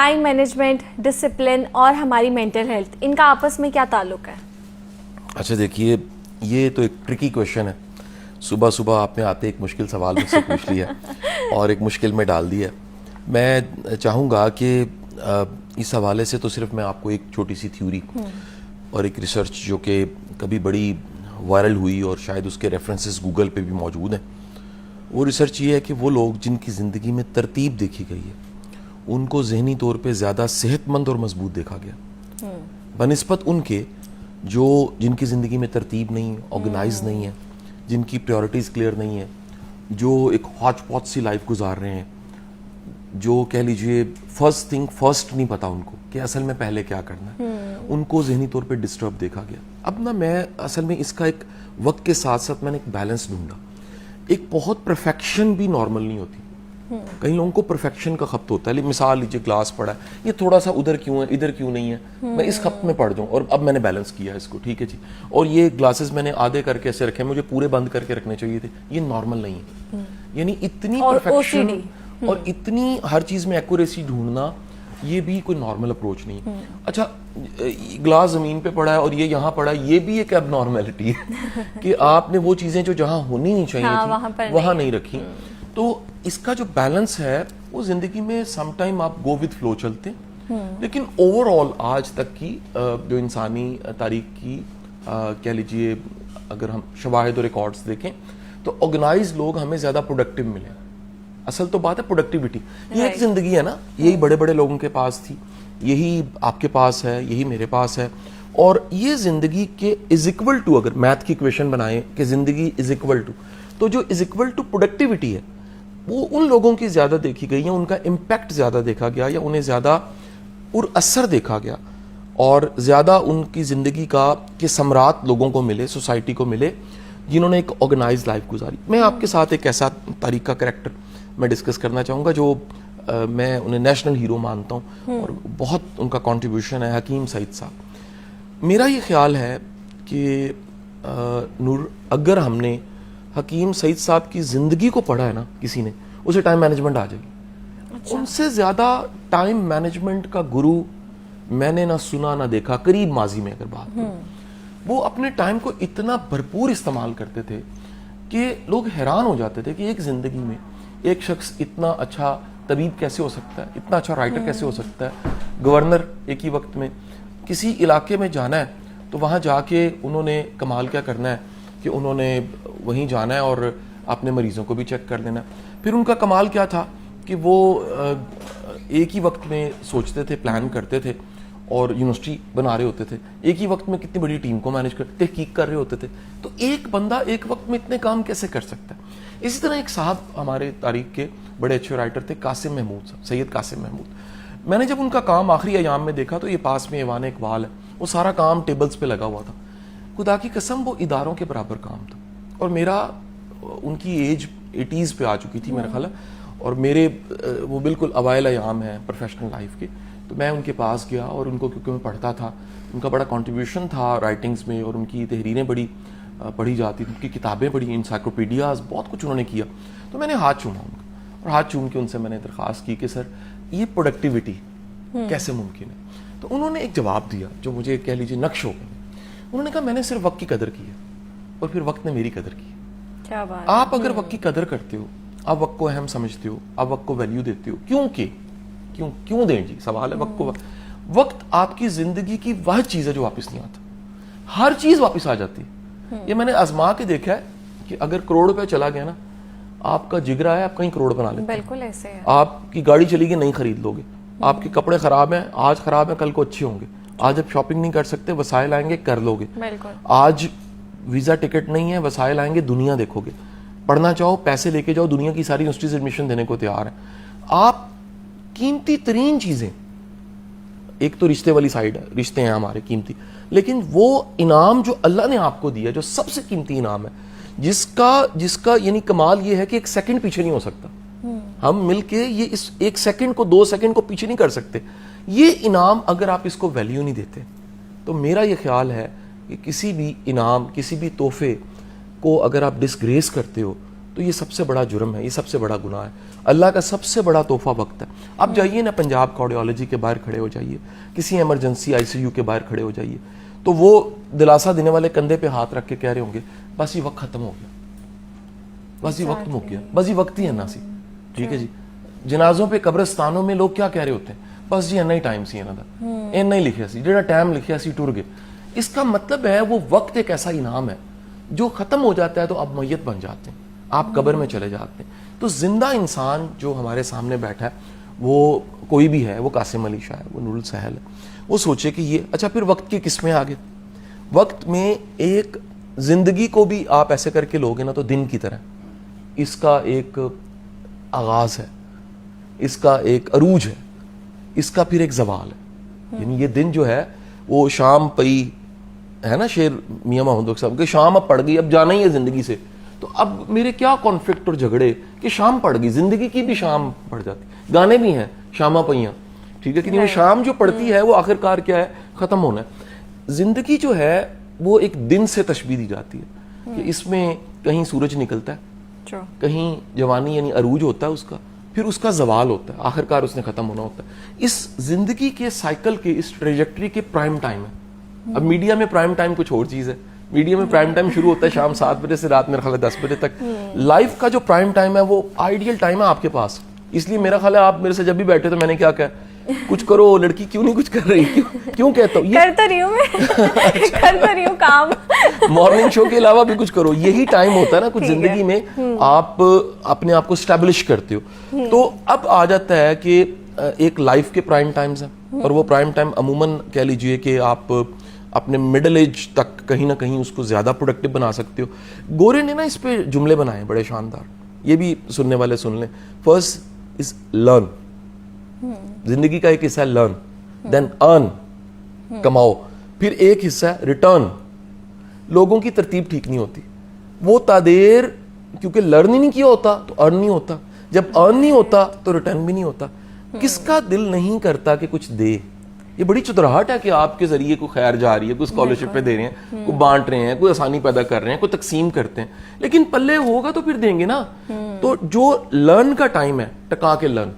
Time management, discipline اور ہماری mental health, ان کا آپس میں کیا تعلق ہے؟ اچھا دیکھیے, یہ تو ایک ٹرکی کویشچن ہے. صبح صبح آپ نے آتے ایک مشکل سوال مجھ سے پوچھ لیا اور ایک مشکل میں ڈال دیا. میں چاہوں گا کہ اس حوالے سے تو صرف میں آپ کو ایک چھوٹی سی تھیوری اور ایک ریسرچ جو کہ کبھی بڑی وائرل ہوئی اور شاید اس کے ریفرنسز گوگل پہ بھی موجود ہیں, وہ ریسرچ یہ ہے کہ وہ لوگ جن کی زندگی میں ترتیب دیکھی گئی ہے ان کو ذہنی طور پہ زیادہ صحت مند اور مضبوط دیکھا گیا بنسبت ان کے جن کی زندگی میں ترتیب نہیں, آرگنائز نہیں ہے, جن کی پریورٹیز کلیئر نہیں ہے, جو ایک ہاچ پاچ سی لائف گزار رہے ہیں, جو کہہ لیجئے فرسٹ تھنگ فرسٹ نہیں پتا ان کو کہ اصل میں پہلے کیا کرنا ہے, ان کو ذہنی طور پہ ڈسٹرب دیکھا گیا. اب نا میں اصل میں اس کا ایک وقت کے ساتھ ساتھ میں نے ایک بیلنس ڈھونڈا. ایک بہت پرفیکشن بھی نارمل نہیں ہوتی. کئی لوگوں کو پرفیکشن کا خپت ہوتا ہے. مثال لیجیے گلاس پڑا ہے, یہ تھوڑا سا ادھر کیوں ہے, ادھر کیوں نہیں ہے, میں اس خپت میں پڑ جاؤں اور اب میں نے بیلنس کیا اس کو, ٹھیک ہے جی, اور یہ گلاسز میں نے آدھے کر کے ایسے رکھے, مجھے پورے بند کر کے رکھنے چاہیے تھے, یہ نارمل نہیں ہے. یعنی اتنی پرفیکشن اور اتنی ہر چیز میں ایکوریسی ڈھونڈنا یہ بھی کوئی نارمل اپروچ نہیں. اچھا گلاس زمین پہ پڑا ہے اور یہ یہاں پڑا ہے, یہ بھی ایک اب نارملٹی ہے کہ آپ نے وہ چیزیں جو جہاں ہونی نہیں چاہیے تھی وہاں نہیں رکھی. تو اس کا جو بیلنس ہے وہ زندگی میں سم ٹائم آپ گو وتھ فلو چلتے ہیں, لیکن اوور آل آج تک کی جو انسانی تاریخ کی کہہ لیجیے اگر ہم شواہد اور ریکارڈز دیکھیں تو آرگنائز لوگ ہمیں زیادہ پروڈکٹیو ملے. اصل تو بات ہے پروڈکٹیوٹی. یہ ایک زندگی ہے نا, یہی بڑے بڑے لوگوں کے پاس تھی, یہی آپ کے پاس ہے, یہی میرے پاس ہے. اور یہ زندگی کے از اکول ٹو, اگر میتھ کی ایکویشن بنائیں کہ زندگی از اکول ٹو, تو جو از اکول ٹو پروڈکٹیوٹی ہے وہ ان لوگوں کی زیادہ دیکھی گئی ہیں, ان کا امپیکٹ زیادہ دیکھا گیا یا انہیں زیادہ پر اثر دیکھا گیا اور زیادہ ان کی زندگی کا کہ ثمرات لوگوں کو ملے, سوسائٹی کو ملے جنہوں نے ایک آرگنائز لائف گزاری. میں آپ کے ساتھ ایک ایسا تاریخ کا کریکٹر میں ڈسکس کرنا چاہوں گا جو میں انہیں نیشنل ہیرو مانتا ہوں اور بہت ان کا کنٹریبیوشن ہے, حکیم سعید صاحب. میرا یہ خیال ہے کہ نور, اگر ہم نے حکیم سعید صاحب کی زندگی کو پڑھا ہے نا کسی نے, اسے ٹائم مینجمنٹ آ جائے گی. ان سے زیادہ ٹائم مینجمنٹ کا گرو میں نے نہ سنا نہ دیکھا قریب ماضی میں. اگر بات وہ اپنے ٹائم کو اتنا بھرپور استعمال کرتے تھے کہ لوگ حیران ہو جاتے تھے کہ ایک زندگی میں ایک شخص اتنا اچھا طبیب کیسے ہو سکتا ہے, اتنا اچھا رائٹر کیسے ہو سکتا ہے, گورنر ایک ہی وقت میں. کسی علاقے میں جانا ہے تو وہاں جا کے انہوں نے کمال کیا کرنا ہے کہ انہوں نے وہیں جانا ہے اور اپنے مریضوں کو بھی چیک کر لینا. پھر ان کا کمال کیا تھا کہ وہ ایک ہی وقت میں سوچتے تھے, پلان کرتے تھے اور یونیورسٹی بنا رہے ہوتے تھے, ایک ہی وقت میں کتنی بڑی ٹیم کو مینیج کر تحقیق کر رہے ہوتے تھے. تو ایک بندہ ایک وقت میں اتنے کام کیسے کر سکتا ہے؟ اسی طرح ایک صاحب ہمارے تاریخ کے بڑے اچھے رائٹر تھے, قاسم محمود صاحب, سید قاسم محمود. میں نے جب ان کا کام آخری ایام میں دیکھا تو یہ پاس میں ایوان اقبال ہے, وہ سارا کام ٹیبلز پہ لگا ہوا تھا. خدا کی قسم وہ اداروں کے برابر کام تھا. اور میرا ان کی ایج 80s پہ آ چکی تھی میرا خیال ہے, اور میرے وہ بالکل اوائل ایام ہیں پروفیشنل لائف کے. تو میں ان کے پاس گیا اور ان کو کیونکہ میں پڑھتا تھا, ان کا بڑا کنٹریبیوشن تھا رائٹنگز میں اور ان کی تحریریں بڑی پڑھی جاتی تھیں, ان کی کتابیں پڑھی, انسائکلوپیڈیاز, بہت کچھ انہوں نے کیا. تو میں نے ہاتھ چوما ان کا, اور ہاتھ چوم کے ان سے میں نے درخواست کی کہ سر یہ پروڈکٹیوٹی کیسے ممکن ہے؟ تو انہوں نے ایک جواب دیا جو مجھے کہہ لیجیے نقش ہو گیا. انہوں نے کہا میں نے صرف وقت کی قدر کی ہے اور پھر وقت نے میری قدر کی. کیا بات. آپ اگر وقت کی قدر کرتے ہو, آپ وقت کو اہم سمجھتے ہو, آپ وقت کو ویلیو دیتے ہو, کیوں دیں جی, سوال ہے وقت کو. وقت آپ کی زندگی کی وہ چیز ہے جو واپس نہیں آتا, ہر چیز واپس آ جاتی ہے. یہ میں نے آزما کے دیکھا ہے کہ اگر کروڑ روپے چلا گیا نا, آپ کا جگرا ہے آپ کہیں کروڑ بنا لیتے. بالکل ایسے ہے. آپ کی گاڑی چلی گئی نہیں خرید لو گے, آپ کے کپڑے خراب ہیں, آج خراب ہیں کل کو اچھے ہوں گے. آج اب شاپنگ نہیں کر سکتے, وسائل آئیں گے کر لو گے. آج ویزا ٹکٹ نہیں ہے, وسائل آئیں گے, دنیا دیکھو گے. پڑھنا چاہو پیسے لے کے جاؤ, دنیا کی ساری یونیورسٹیز ایڈمیشن دینے کو تیار ہیں. آپ قیمتی ترین چیزیں, ایک تو رشتے والی سائڈ ہے, رشتے ہیں ہمارے قیمتی, لیکن وہ انعام جو اللہ نے آپ کو دیا جو سب سے قیمتی انعام ہے, جس کا یعنی کمال یہ ہے کہ ایک سیکنڈ پیچھے نہیں ہو سکتا. ہم مل کے یہ اس ایک سیکنڈ کو 2 سیکنڈ کو پیچھے نہیں کر سکتے. یہ انعام اگر آپ اس کو ویلیو نہیں دیتے تو میرا یہ خیال ہے کہ کسی بھی انعام, کسی بھی تحفے کو اگر آپ ڈسگریس کرتے ہو تو یہ سب سے بڑا جرم ہے, یہ سب سے بڑا گناہ ہے. اللہ کا سب سے بڑا تحفہ وقت ہے. آپ جائیے نا پنجاب کارڈیالوجی کے باہر کھڑے ہو جائیے, کسی ایمرجنسی ICU کے باہر کھڑے ہو جائیے, تو وہ دلاسا دینے والے کندھے پہ ہاتھ رکھ کے کہہ رہے ہوں گے بس یہ وقت ختم ہو گیا, بس یہ وقت مک گیا, بس یہ وقت ہی ہے نا سی. ٹھیک ہے جی. جنازوں پہ قبرستانوں میں لوگ کیا کہہ رہے ہوتے ہیں, بس جی اینا ہی ٹائم سی اینا دا, اینا ہی لکھیا سی, جڑا ٹائم لکھیا سی ٹر گئے. اس کا مطلب ہے وہ وقت ایک ایسا انعام ہے جو ختم ہو جاتا ہے تو آپ میت بن جاتے ہیں, آپ قبر میں چلے جاتے ہیں. تو زندہ انسان جو ہمارے سامنے بیٹھا ہے, وہ کوئی بھی ہے, وہ قاسم علی شاہ ہے, وہ نور السحل ہے, وہ سوچے کہ یہ اچھا پھر وقت کی قسمیں آگے. وقت میں ایک زندگی کو بھی آپ ایسے کر کے لوگے نا تو دن کی طرح, اس کا ایک آغاز ہے, اس کا ایک عروج ہے, اس کا پھر ایک زوال ہے. یعنی یہ دن جو ہے وہ شام پئی ہے نا, شیر میاں محمد صاحب کہ شام اب پڑ گئی, اب جانا ہی ہے زندگی سے, تو اب میرے کیا کانفلکٹ اور جھگڑے کہ شام پڑ گئی, زندگی کی بھی شام پڑ جاتی. گانے بھی ہیں شاماں پئیاں, ٹھیک ہے, کہ شام جو پڑتی ہے وہ آخرکار کیا ہے, ختم ہونا ہے. زندگی جو ہے وہ ایک دن سے تشبیہ دی جاتی ہے کہ اس میں کہیں سورج نکلتا ہے, کہیں جوانی یعنی عروج ہوتا ہے اس کا, پھر اس کا زوال ہوتا ہے, آخرکار اس نے ختم ہونا ہوتا ہے. اس زندگی کے سائیکل کے, اس ٹریجیکٹری کے پرائم ٹائم ہے. اب میڈیا میں پرائم ٹائم کچھ اور چیز ہے. میڈیا میں پرائم ٹائم شروع ہوتا ہے شام 7 بجے سے رات میرا خیال ہے 10 بجے تک. لائف کا جو پرائم ٹائم ہے وہ آئیڈیل ٹائم ہے آپ کے پاس. اس لیے میرا خیال ہے آپ میرے سے جب بھی بیٹھے تو میں نے کیا کہا, کچھ کرو لڑکی, کیوں نہیں کچھ کر رہی, کیوں کہتا ہوں, کرتا رہی ہوں میں, کرتا رہی ہوں کام, مارننگ شو کے علاوہ بھی کچھ کرو. یہی ٹائم ہوتا ہے نا کچھ زندگی میں, آپ اپنے آپ کو اسٹیبلش کرتے ہو. تو اب آ جاتا ہے کہ ایک لائف کے پرائم ٹائمز ہیں, اور وہ پرائم ٹائم عموماً کہہ لیجئے کہ آپ اپنے مڈل ایج تک کہیں نہ کہیں اس کو زیادہ پروڈکٹیو بنا سکتے ہو. گورے نے نا اس پہ جملے بنائے بڑے شاندار, یہ بھی سننے والے سن لیں. فرسٹ از لرن, زندگی کا ایک حصہ ہے لرن, دین ارن, کماؤ, پھر ایک حصہ ہے ریٹرن. لوگوں کی ترتیب ٹھیک نہیں ہوتی, وہ تادیر کیونکہ لرن ہی نہیں کیا ہوتا تو ارن نہیں ہوتا, جب ارن نہیں ہوتا تو ریٹرن بھی نہیں ہوتا. کس کا دل نہیں کرتا کہ کچھ دے. یہ بڑی چتراہٹ ہے کہ آپ کے ذریعے کوئی خیر جا رہی ہے, کوئی اسکالرشپ پہ دے رہے ہیں, کوئی بانٹ رہے ہیں, کوئی آسانی پیدا کر رہے ہیں, کوئی تقسیم کرتے ہیں, لیکن پلے ہوگا تو پھر دیں گے نا. تو جو لرن کا ٹائم ہے ٹکا کے لرن,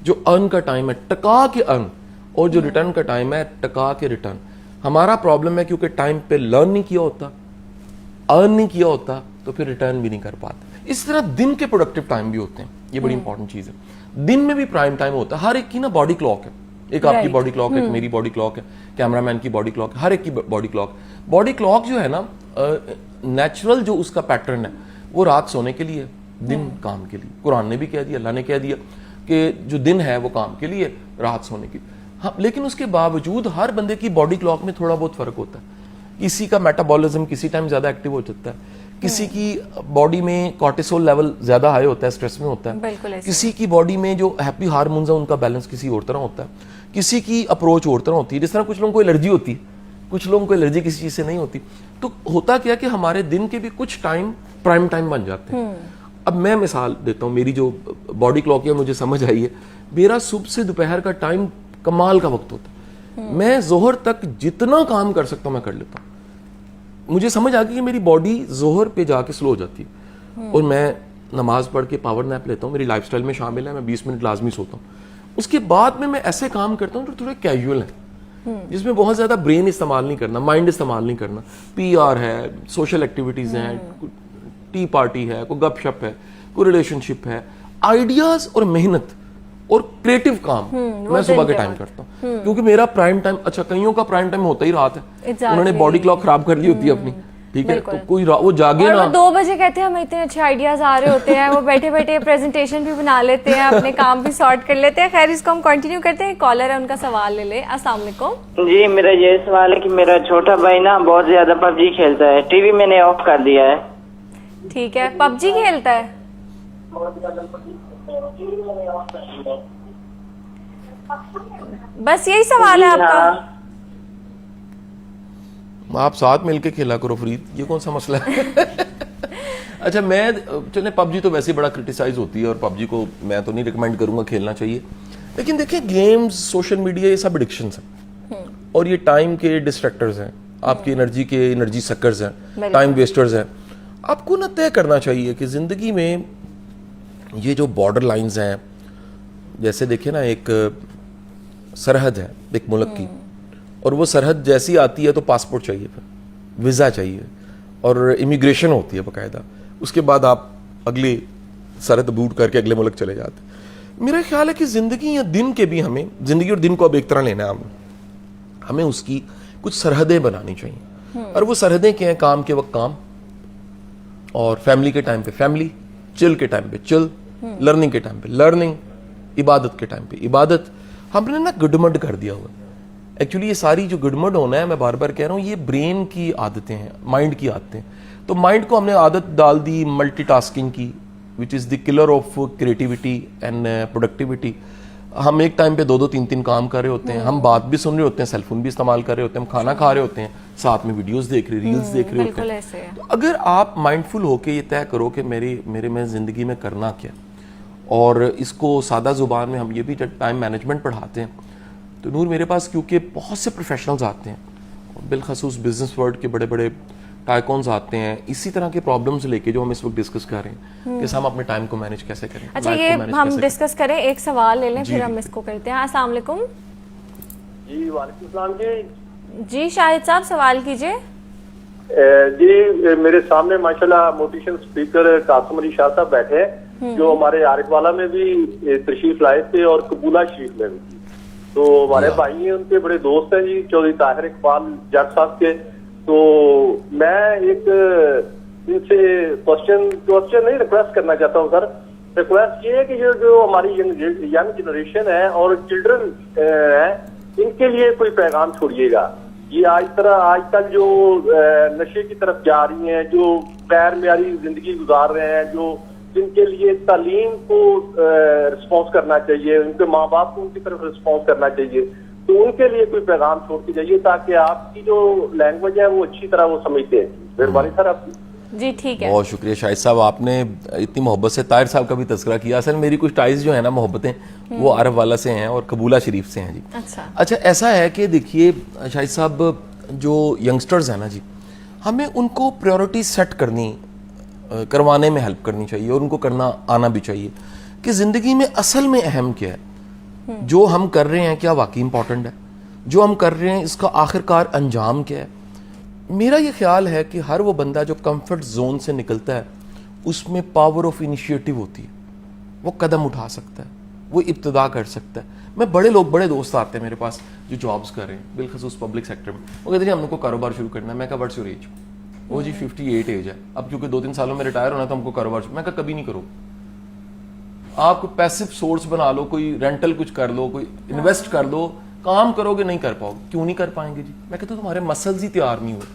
جو ارن کا ٹائم ہے ٹکا کے ارن, اور جو ریٹرن کا ٹائم ہے ٹکا کے ریٹرن. ہمارا پرابلم ہے کیونکہ ٹائم پہ لرن نہیں کیا ہوتا, ارن نہیں کیا ہوتا, تو پھر ریٹرن بھی نہیں کر پاتے. اس طرح دن کے پروڈکٹیو ٹائم بھی ہوتے ہیں, یہ بڑی امپورٹنٹ چیز ہے. دن میں بھی پرائم ٹائم ہوتا ہے. ہر ایک کی نا باڈی کلاک ہے, ایک آپ کی باڈی کلاک ہے, ایک میری باڈی کلاک ہے, کیمرہ مین کی باڈی کلاک ہے, ہر ایک کی باڈی کلاک. باڈی کلاک جو ہے نا نیچرل جو اس کا پیٹرن ہے وہ رات سونے کے لیے, دن کام کے لیے. قرآن نے بھی کہہ دیا, اللہ نے کہہ دیا کہ جو دن ہے وہ کام کے لیے, رات سونے کے لیے. ہاں, لیکن اس کے باوجود ہر بندے کی باڈی کلاک میں تھوڑا بہت فرق ہوتا ہے. کسی کا میٹابولزم کسی ٹائم زیادہ ایکٹیو ہو جاتا ہے, کسی کی باڈی میں کارٹیسول لیول زیادہ ہائی ہوتا ہے, اسٹریس میں ہوتا ہے. کسی کی باڈی میں جو ہیپی ہارمونز ہیں ان کا بیلنس کسی اور طرح ہوتا ہے. کسی کی اپروچ اور طرح ہوتی ہے. جس طرح کچھ لوگوں کو الرجی ہوتی ہے, کچھ لوگوں کو الرجی کسی چیز سے نہیں ہوتی. تو ہوتا کیا کہ ہمارے دن کے بھی کچھ ٹائم پرائم ٹائم بن جاتے ہیں. اب میں مثال دیتا ہوں, میری جو باڈی کلاک ہے مجھے سمجھ آئی ہے. میرا صبح سے دوپہر کا ٹائم کمال کا وقت ہوتا ہے. میں ظہر تک جتنا کام کر سکتا ہوں میں کر لیتا ہوں. مجھے سمجھ آ گئی کہ میری باڈی ظہر پہ جا کے سلو ہو جاتی ہے, اور میں نماز پڑھ کے پاور نیپ لیتا ہوں. میری لائف سٹائل میں شامل ہے, میں 20 منٹ لازمی سوتا ہوں. اس کے بعد میں ایسے کام کرتا ہوں جو تھوڑے کیجول ہیں, جس میں بہت زیادہ برین استعمال نہیں کرنا, مائنڈ استعمال نہیں کرنا. PR ہے, سوشل ایکٹیویٹیز ہیں, ٹی پارٹی ہے, کوئی گپ شپ ہے, کوئی ریلیشن شپ ہے, آئیڈیاز اور محنت اور کریٹو کام میں صبح کے ٹائم کرتا ہوں. کیونکہ میرا پرائم ٹائم, اچھا کئیوں کا پرائم ٹائم ہوتا ہی رات ہے, انہوں نے باڈی کلاک خراب کر لی ہوتی ہے اپنی, ٹھیک ہے, تو کوئی وہ جاگے نا. 2 بجے کہتے ہیں ہمیں اتنے اچھے آئیڈیاز آ رہے ہوتے ہیں, وہ بیٹھے بیٹھے پریزنٹیشن بھی بنا لیتے ہیں, اپنے کام بھی سارٹ کر لیتے ہیں. خیر اس کو ہم کنٹینیو کرتے ہیں. کالر ہے, ان کا سوال لے لیں. السلام علیکم. جی, میرا یہ سوال ہے کہ میرا چھوٹا بھائی نا بہت زیادہ PUBG کھیلتا ہے. ٹی وی میں نے آف کر دیا ہے. ٹھیک ہے, PUBG کھیلتا ہے. بس یہی سوال ہے آپ کا. آپ ساتھ مل کے کھیلا کرو فرید, یہ کون سا مسئلہ ہے. اچھا, میں چلیں PUBG تو ویسے بڑا کرٹیسائز ہوتی ہے, اور PUBG کو میں تو نہیں ریکمینڈ کروں گا, کھیلنا چاہیے. لیکن دیکھیں گیمز, سوشل میڈیا, یہ سب ایڈکشنز ہیں, اور یہ ٹائم کے ڈسٹریکٹرز ہیں, آپ کی انرجی کے انرجی سکرز ہیں, ٹائم ویسٹرز ہیں. آپ کو نا طے کرنا چاہیے کہ زندگی میں یہ جو بارڈر لائنز ہیں, جیسے دیکھیں نا ایک سرحد ہے ایک ملک کی, اور وہ سرحد جیسی آتی ہے تو پاسپورٹ چاہیے, پھر ویزا چاہیے اور امیگریشن ہوتی ہے باقاعدہ, اس کے بعد آپ اگلی سرحد عبور کر کے اگلے ملک چلے جاتے. میرا خیال ہے کہ زندگی یا دن کے بھی ہمیں, زندگی اور دن کو اب ایک طرح لینا ہے, ہمیں اس کی کچھ سرحدیں بنانی چاہیے. اور وہ سرحدیں کیا ہیں؟ کام کے وقت کام, اور فیملی کے ٹائم پہ فیملی, چل کے ٹائم پہ چل, لرننگ کے ٹائم پہ لرننگ, عبادت کے ٹائم پہ عبادت. ہم نے نا گڈمڈ کر دیا ہوا. ایکچولی یہ ساری جو گڈمڈ ہونا ہے, میں بار بار کہہ رہا ہوں, یہ برین کی عادتیں ہیں, مائنڈ کی عادتیں. تو مائنڈ کو ہم نے عادت ڈال دی ملٹی ٹاسکنگ کی, which is the colour of creativity and productivity. ہم ایک ٹائم پہ 2-3 کام کر رہے ہوتے ہیں, ہم بات بھی سن رہے ہوتے ہیں, سیل فون بھی استعمال کر رہے ہوتے ہیں, ہم کھانا کھا رہے ہوتے ہیں, ساتھ میں ویڈیوز دیکھ رہے, ریلز دیکھ رہے ہوتے ہیں. تو اگر آپ مائنڈ فل ہو کے یہ طے کرو کہ میرے میں زندگی میں کرنا کیا, اور اس کو سادہ زبان میں ہم یہ بھی جب ٹائم مینجمنٹ پڑھاتے ہیں تو نور میرے پاس کیونکہ بہت سے پروفیشنلز آتے ہیں, بالخصوص بزنس ورلڈ کے بڑے بڑے ٹائکونز آتے ہیں اسی طرح کے پرابلمز لے کے جو ہم اس وقت ڈسکس کر رہے ہیں کہ ہم اپنے ٹائم کو مینیج کیسے کریں. اچھا یہ ہم ڈسکس کریں, ایک سوال لے لیں پھر ہم اس کو کرتے ہیں. السلام علیکم. جی وعلیکم السلام. جی شاہد صاحب سوال کیجئے. جی میرے سامنے ماشاءاللہ موٹیشن اسپیکر قاسم علی شاہ صاحب بیٹھے ہیں جو ہمارے عارف والا میں بھی تشریف لائے تھے اور قبولہ شریف میں بھی. تو ہمارے بھائی ہیں, ان کے بڑے دوست ہیں جی چودھری طاہر اقبال جٹ صاحب کے. تو میں ایک ان سے کوشچن نہیں ریکویسٹ کرنا چاہتا ہوں سر. ریکویسٹ یہ ہے کہ یہ جو ہماری ینگ جنریشن ہے اور چلڈرن ہے, ان کے لیے کوئی پیغام چھوڑیے گا. یہ آج کل جو نشے کی طرف جا رہی ہیں, جو غیر معیاری زندگی گزار رہے ہیں, جو جن کے لیے تعلیم کو رسپانس کرنا چاہیے, ان کے ماں باپ کو ان کی طرف رسپانس کرنا چاہیے, تو ان کے لیے کوئی پیغام چھوڑ کے جائیے تاکہ آپ کی جو لینگویج ہے وہ اچھی طرح وہ سمجھتے ہیں. مہربانی سر آپ کی. جی ٹھیک ہے, بہت شکریہ شاہد صاحب, آپ نے اتنی محبت سے طاہر صاحب کا بھی تذکرہ کیا. اصل میری کچھ ٹائز جو ہیں نا محبتیں وہ عارف والا سے ہیں اور قبولہ شریف سے ہیں جی. اچھا ایسا ہے کہ دیکھیے شاہد صاحب, جو ینگسٹرز ہیں نا جی, ہمیں ان کو پریورٹی سیٹ کروانے میں ہیلپ کرنی چاہیے, اور ان کو کرنا آنا بھی چاہیے کہ زندگی میں اصل میں اہم کیا ہے, جو ہم کر رہے ہیں کیا واقعی امپورٹنٹ ہے, جو ہم کر رہے ہیں اس کا آخر کار انجام کیا ہے. میرا یہ خیال ہے کہ ہر وہ بندہ جو کمفرٹ زون سے نکلتا ہے اس میں پاور آف انیشیٹو ہوتی ہے, وہ قدم اٹھا سکتا ہے, وہ ابتدا کر سکتا ہے. میں بڑے دوست آتے ہیں میرے پاس جو جابز کر رہے ہیں بالخصوص پبلک سیکٹر میں, وہ کہتے ہیں ہم کو کاروبار شروع کرنا ہے. میں کہا واٹس یور ایج؟ وہ جی 58 ایج ہے, اب کیونکہ 2-3 سالوں میں ریٹائر ہونا تو ہم کو کاروبار شروع. میں کہا کبھی نہیں کرو, آپ کو پیسو سورس بنا لو, کوئی رینٹل کچھ کر لو, کوئی انویسٹ کر لو, کام کرو گے نہیں کر پاؤ گے. کیوں نہیں کر پائیں گے جی؟ میں کہتا ہوں تمہارے مسلز ہی تیار نہیں ہوئے.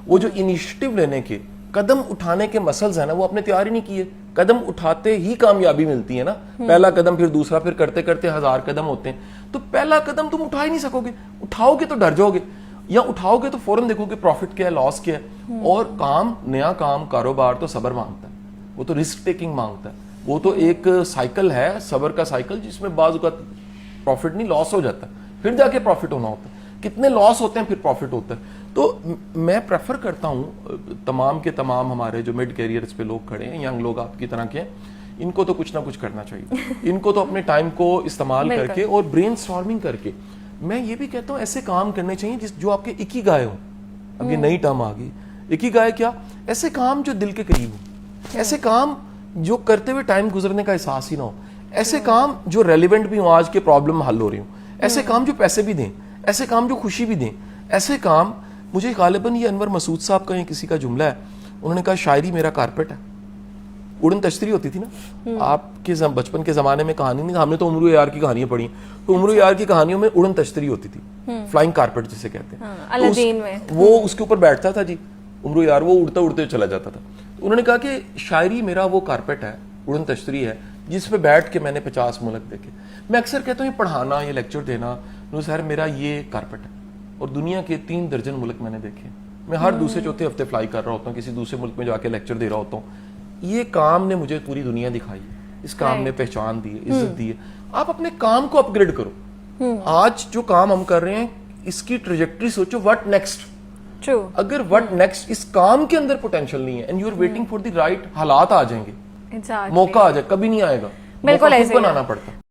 وہ جو انیشیٹو لینے کے, قدم اٹھانے کے مسلز ہیں نا, وہ اپنے تیار ہی نہیں کیے. قدم اٹھاتے ہی کامیابی ملتی ہے نا, پہلا قدم پھر دوسرا, پھر کرتے کرتے 1000 قدم ہوتے ہیں. تو پہلا قدم تم اٹھا ہی نہیں سکو گے, اٹھاؤ گے تو ڈر جاؤ گے, یا اٹھاؤ گے تو فوراً دیکھو کہ پروفٹ کیا ہے, لاس کیا ہے. اور نیا کام کاروبار تو صبر مانگتا ہے, وہ تو رسک ٹیکنگ مانگتا ہے, وہ تو ایک سائیکل ہے, صبر کا سائیکل, جس میں بعض اوقات پروفٹ نہیں لاس ہو جاتا ہے, پھر جا کے پروفٹ ہونا ہوتا ہے. کتنے لاس ہوتے ہیں پھر پروفٹ ہوتا ہے. تو میں پریفر کرتا ہوں تمام کے تمام ہمارے جو مڈ کیریئرز پہ لوگ کھڑے ہیں, ینگ لوگ آپ کی طرح کے, ان کو تو کچھ نہ کچھ کرنا چاہیے. ان کو تو اپنے ٹائم کو استعمال کر کے اور برین اسٹارمنگ کر کے, میں یہ بھی کہتا ہوں ایسے کام کرنے چاہیے جو آپ کے اکیگائے ہوں. اب یہ نئی ٹرم آ گئی, اکیگائے کیا؟ ایسے کام جو دل کے قریب ہوں, ایسے کام جو کرتے ہوئے ٹائم گزرنے کا احساس ہی نہ ہو, ایسے کام جو ریلیونٹ بھی ہوں, آج کے پرابلم حل ہو رہی ہوں, ایسے کام جو پیسے بھی دیں, ایسے کام جو خوشی بھی دیں, ایسے کام. مجھے غالباً یہ انور مسعود صاحب کا کسی کا جملہ ہے, انہوں نے کہا شاعری میرا کارپیٹ ہے. اڑن تشتری ہوتی تھی نا آپ کے بچپن کے زمانے میں, کہانی نہیں, ہم نے تو عمرو یار کی کہانیاں پڑھی, تو عمرو یار کی کہانیوں میں اڑن تشتری ہوتی تھی, فلائنگ کارپیٹ جسے کہتے ہیں. وہ اس کے اوپر بیٹھتا تھا جی عمرو یار, وہ اڑتا اڑتے چلا جاتا تھا. انہوں نے کہا کہ شاعری میرا وہ کارپیٹ ہے, اڑن تشتری ہے, جس پہ بیٹھ کے میں نے 50 ملک دیکھے. میں اکثر کہتا ہوں یہ پڑھانا, یہ لیکچر دینا, نو سر میرا یہ کارپیٹ ہے, اور دنیا کے 3 درجن ملک میں نے دیکھے. میں ہر دوسرے چوتھے ہفتے فلائی کر رہا ہوتا ہوں, کسی دوسرے ملک میں جا کے لیکچر دے رہا ہوتا ہوں. یہ کام نے مجھے پوری دنیا دکھائی, اس کام نے پہچان دی ہے, عزت دی ہے. آپ اپنے کام کو اپ گریڈ کرو. آج جو کام ہم کر رہے ہیں اس کی ٹریجیکٹری سوچو, واٹ نیکسٹ. True. اگر وٹ نیکسٹ اس کام کے اندر پوٹینشیل نہیں ہے and you are waiting for the right حالات آ جائیں گے, Exactly. موقع آ جائے, کبھی نہیں آئے گا, بالکل موقع خود ایسے ہی ہے. بنانا پڑتا.